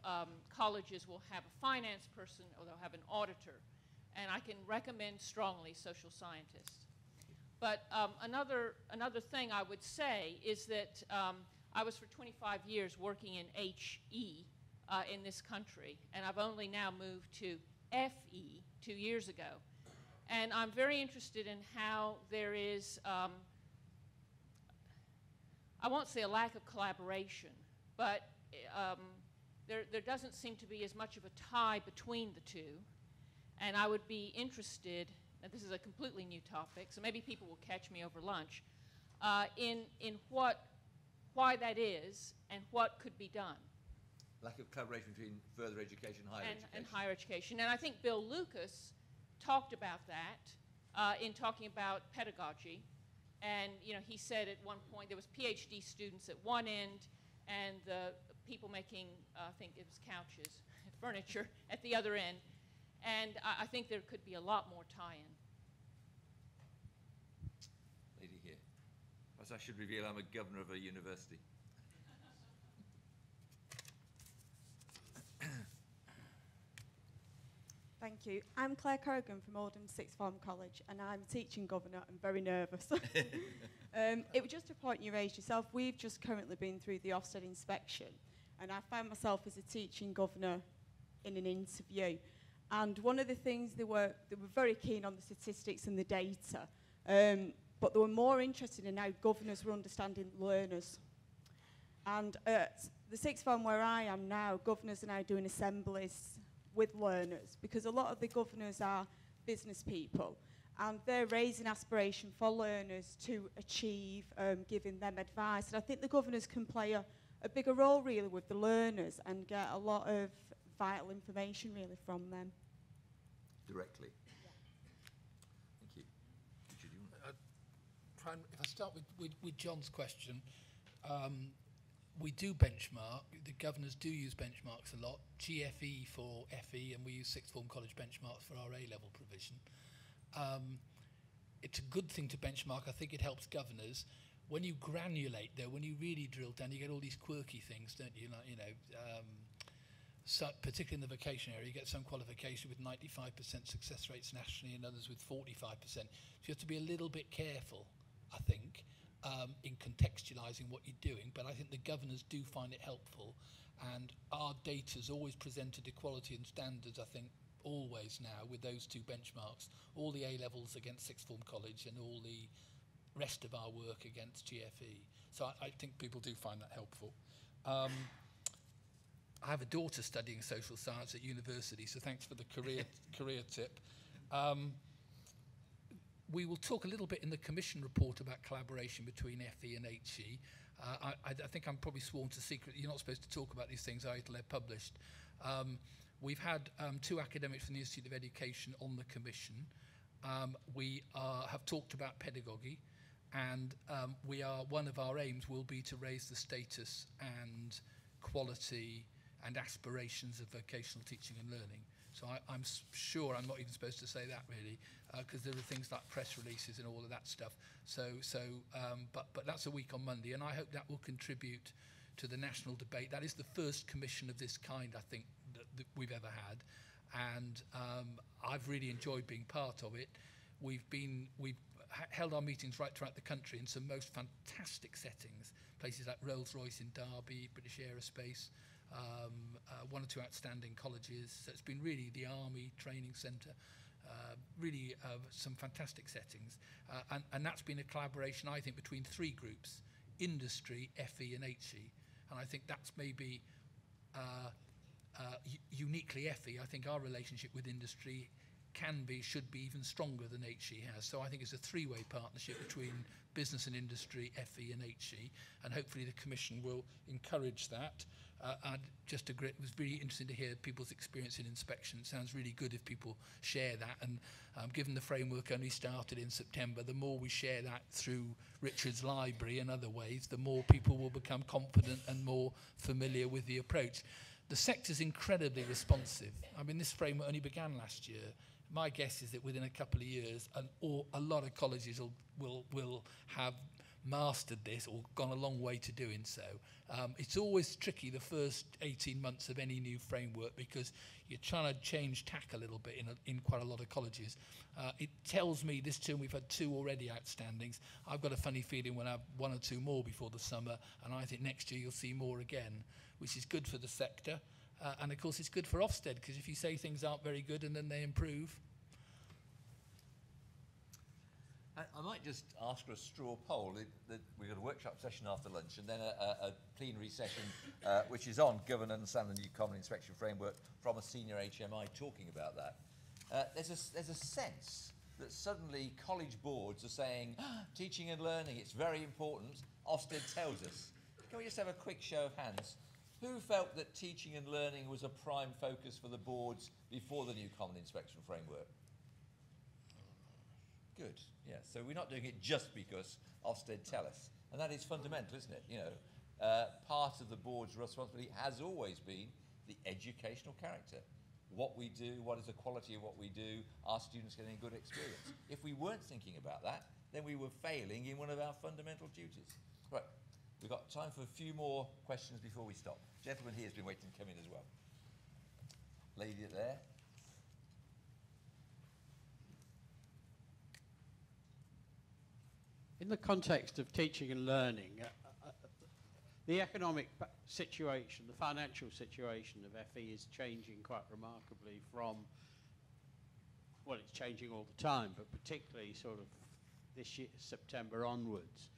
colleges will have a finance person or they'll have an auditor, and I can recommend strongly social scientists. But another thing I would say is that I was for 25 years working in HE in this country, and I've only now moved to FE 2 years ago. And I'm very interested in how there is, I won't say a lack of collaboration, but there doesn't seem to be as much of a tie between the two. And I would be interested, and this is a completely new topic, so maybe people will catch me over lunch, in why that is and what could be done. Lack of collaboration between further education and higher education. And higher education. And I think Bill Lucas talked about that in talking about pedagogy. And he said at one point there was PhD students at one end and the people making, I think it was couches, furniture at the other end. And I think there could be a lot more tie-in. Lady here. Perhaps I should reveal I'm a governor of a university. Thank you. I'm Claire Corrigan from Oldham Sixth Form College, and I'm teaching governor. I'm very nervous. It was just a point you raised yourself. We've just currently been through the Ofsted inspection, and I found myself as a teaching governor in an interview. And one of the things they were very keen on the statistics and the data, but they were more interested in how governors were understanding learners. And at the sixth form where I am now, governors are now doing assemblies with learners, because a lot of the governors are business people, and they're raising aspiration for learners to achieve, giving them advice. And I think the governors can play a bigger role really with the learners and get a lot of vital information really from them. Directly. Yeah. Thank you. Richard, you want If I start with John's question, we do benchmark. The governors do use benchmarks a lot. GFE for FE, and we use sixth form college benchmarks for our A-level provision. It's a good thing to benchmark. I think it helps governors. When you granulate, though, when you really drill down, you get all these quirky things, don't you? Like, so particularly in the vocation area, you get some qualification with 95% success rates nationally and others with 45%. So you have to be a little bit careful, I think, in contextualising what you're doing, but I think the governors do find it helpful, and our data's always presented equality and standards, I think, always now with those two benchmarks, all the A-levels against sixth form college and all the rest of our work against GFE. So I think people do find that helpful. I have a daughter studying social science at university, so thanks for the career tip. We will talk a little bit in the Commission report about collaboration between FE and HE. I think I'm probably sworn to secret. You're not supposed to talk about these things until they're published. We've had two academics from the Institute of Education on the Commission. We have talked about pedagogy, and one of our aims will be to raise the status and quality and aspirations of vocational teaching and learning. So I'm sure I'm not even supposed to say that really, because there are things like press releases and all of that stuff. But that's a week on Monday, and I hope that will contribute to the national debate. That is the first commission of this kind, I think, that we've ever had, and I've really enjoyed being part of it. We've held our meetings right throughout the country in some most fantastic settings, places like Rolls-Royce in Derby, British Aerospace, one or two outstanding colleges. So it's been really the Army Training Centre, really some fantastic settings. And that's been a collaboration, I think, between three groups: industry, FE and HE. And I think that's maybe uniquely FE. I think our relationship with industry should be even stronger than HE has. So I think it's a three-way partnership between business and industry, FE and HE, and hopefully the Commission will encourage that. I'd just agree, it was really interesting to hear people's experience in inspection. It sounds really good if people share that, and given the framework only started in September, the more we share that through Richard's library and other ways, the more people will become confident and more familiar with the approach. The sector's incredibly responsive. I mean, this framework only began last year. My guess is that within a couple of years, a lot of colleges will have mastered this or gone a long way to doing so. It's always tricky the first 18 months of any new framework because you're trying to change tack a little bit in quite a lot of colleges. It tells me this term we've had 2 already outstandings. I've got a funny feeling we'll have 1 or 2 more before the summer, and I think next year you'll see more again, which is good for the sector. And of course it's good for Ofsted, because if you say things aren't very good and then they improve. I might just ask for a straw poll. We've got a workshop session after lunch and then a plenary session which is on governance and the new common inspection framework from a senior HMI talking about that. There's a sense that suddenly college boards are saying, teaching and learning, it's very important. Ofsted tells us. Can we just have a quick show of hands? Who felt that teaching and learning was a prime focus for the boards before the new common inspection framework? Good, yeah. So we're not doing it just because Ofsted tell us. And that is fundamental, isn't it? You know, part of the board's responsibility has always been the educational character. What we do, what is the quality of what we do, are students getting a good experience? If we weren't thinking about that, then we were failing in one of our fundamental duties. Right, we've got time for a few more questions before we stop. Gentleman here has been waiting to come in as well. Lady there. In the context of teaching and learning, the economic situation, the financial situation of FE is changing quite remarkably from, well, it's changing all the time, but particularly sort of this year, September onwards.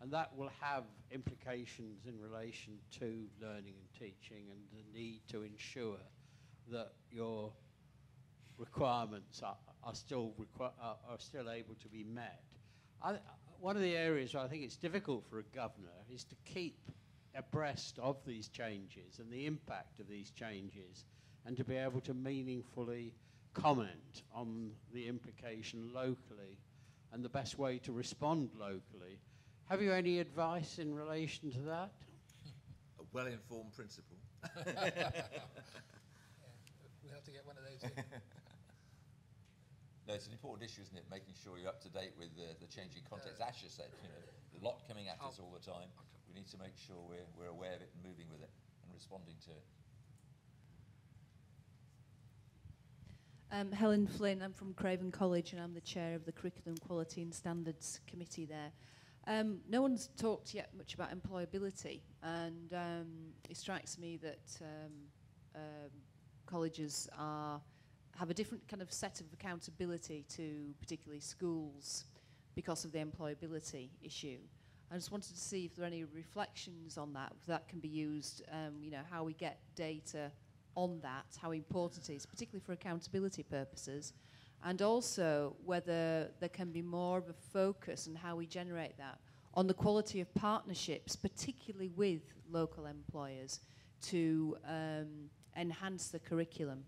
And that will have implications in relation to learning and teaching and the need to ensure that your requirements are still able to be met. One of the areas where I think it's difficult for a governor is to keep abreast of these changes and the impact of these changes and to be able to meaningfully comment on the implication locally and the best way to respond locally. Have you any advice in relation to that? A well-informed principal. We'll have to get one of those in. No, it's an important issue, isn't it? Making sure you're up to date with the changing context. Asher said, you know, a lot coming at us all the time. We need to make sure we're aware of it and moving with it and responding to it. Helen Flynn, I'm from Craven College and I'm the chair of the Curriculum Quality and Standards Committee there. No one's talked yet much about employability, and it strikes me that colleges have a different kind of set of accountability to particularly schools because of the employability issue. I just wanted to see if there are any reflections on that, if that can be used, you know, how we get data on that, how important it is, particularly for accountability purposes, and also whether there can be more of a focus on how we generate that on the quality of partnerships, particularly with local employers, to enhance the curriculum.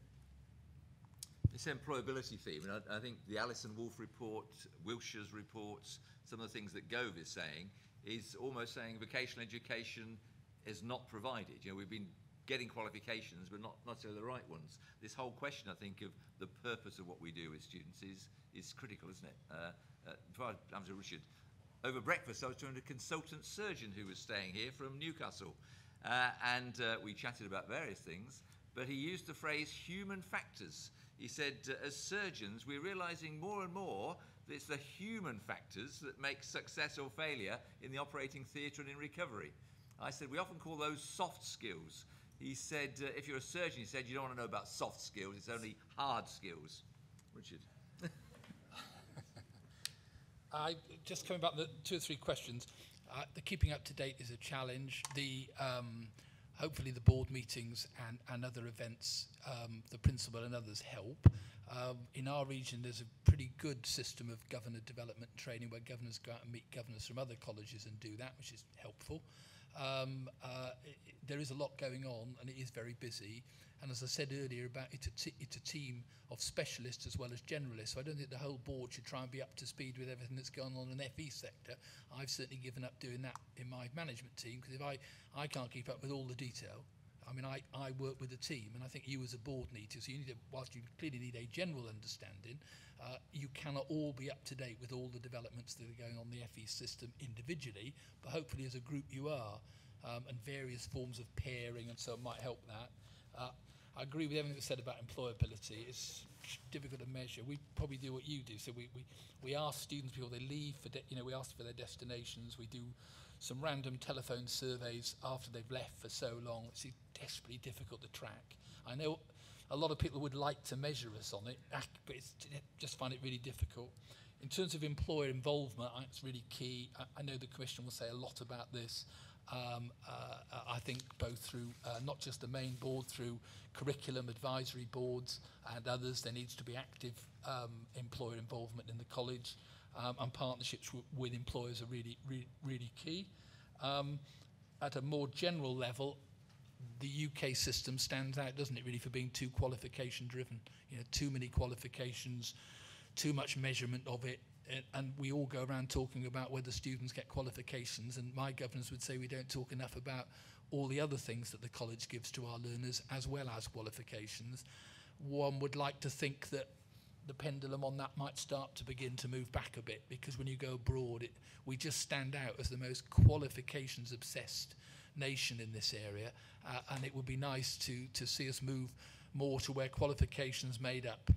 This employability theme, and I think the Alison Wolfe report, Wilshire's reports, some of the things that Gove is saying, is almost saying vocational education is not provided. You know, we've been getting qualifications, but not necessarily the right ones. This whole question, I think, of the purpose of what we do with students is critical, isn't it? Before I come to Richard, over breakfast I was talking to a consultant surgeon who was staying here from Newcastle, and we chatted about various things, but he used the phrase human factors. He said, as surgeons, we're realizing more and more that it's the human factors that make success or failure in the operating theatre and in recovery. I said, we often call those soft skills. He said, if you're a surgeon, he said, you don't want to know about soft skills, it's only hard skills. Richard. Just coming back to 2 or 3 questions. The keeping up to date is a challenge. Hopefully the board meetings and other events, the principal and others help. In our region, there's a pretty good system of governor development training where governors go out and meet governors from other colleges and do that, which is helpful. There is a lot going on and it is very busy. And as I said earlier, it's a team of specialists as well as generalists. So I don't think the whole board should try and be up to speed with everything that's going on in the FE sector. I've certainly given up doing that in my management team, because if I can't keep up with all the detail, I mean, I work with a team, and I think you as a board need to. So you need whilst you clearly need a general understanding, you cannot all be up to date with all the developments that are going on the FE system individually, but hopefully as a group you are, and various forms of pairing and so on might help that. I agree with everything that's said about employability. It's difficult to measure. We probably do what you do. So we ask students before they leave for we ask for their destinations. We do some random telephone surveys after they've left for so long. It's desperately difficult to track. I know a lot of people would like to measure us on it, but just find it really difficult. In terms of employer involvement, it's really key. I know the Commission will say a lot about this. I think both through not just the main board, through curriculum advisory boards and others, there needs to be active employer involvement in the college, and partnerships with employers are really key. At a more general level, the UK system stands out, doesn't it, really, for being too qualification driven. Too many qualifications, too much measurement of it. And we all go around talking about whether students get qualifications, and my governors would say we don't talk enough about all the other things that the college gives to our learners as well as qualifications. One would like to think that the pendulum on that might start to begin to move back a bit, because when you go abroad, we just stand out as the most qualifications obsessed nation in this area, and it would be nice to see us move more to where qualifications made up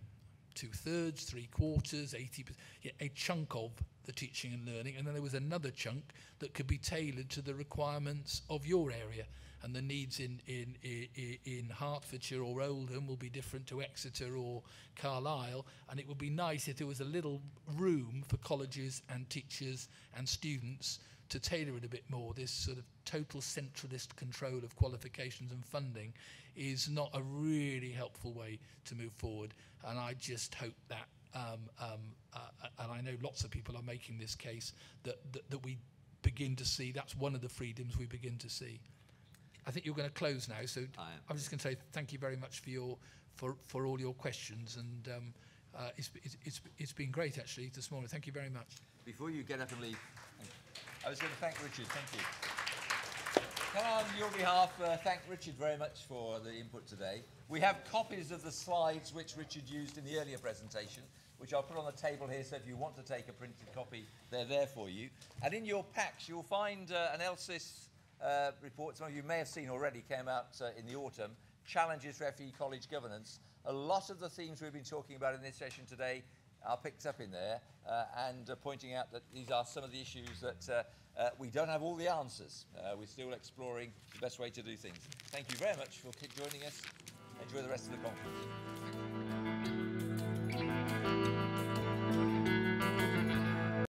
2/3, 3/4, 80%, a chunk of the teaching and learning, and then there was another chunk that could be tailored to the requirements of your area, and the needs in Hertfordshire or Oldham will be different to Exeter or Carlisle, and it would be nice if there was a little room for colleges and teachers and students to tailor it a bit more. This sort of total centralist control of qualifications and funding is not a really helpful way to move forward, and I just hope that, and I know lots of people are making this case, that we begin to see, that's one of the freedoms we begin to see. I think you're going to close now, so I'm just going to say thank you very much for all your questions, and it's been great actually this morning. Thank you very much. Before you get up and leave, I was going to thank Richard. Thank you. Can I, on your behalf, thank Richard very much for the input today. We have copies of the slides which Richard used in the earlier presentation, which I'll put on the table here, so if you want to take a printed copy, they're there for you. And in your packs, you'll find an LSIS report, some of you may have seen already, came out in the autumn, Challenges for FE College Governance. A lot of the themes we've been talking about in this session today are picked up in there, and pointing out that these are some of the issues that we don't have all the answers. We're still exploring the best way to do things. Thank you very much for joining us. Enjoy the rest of the conference.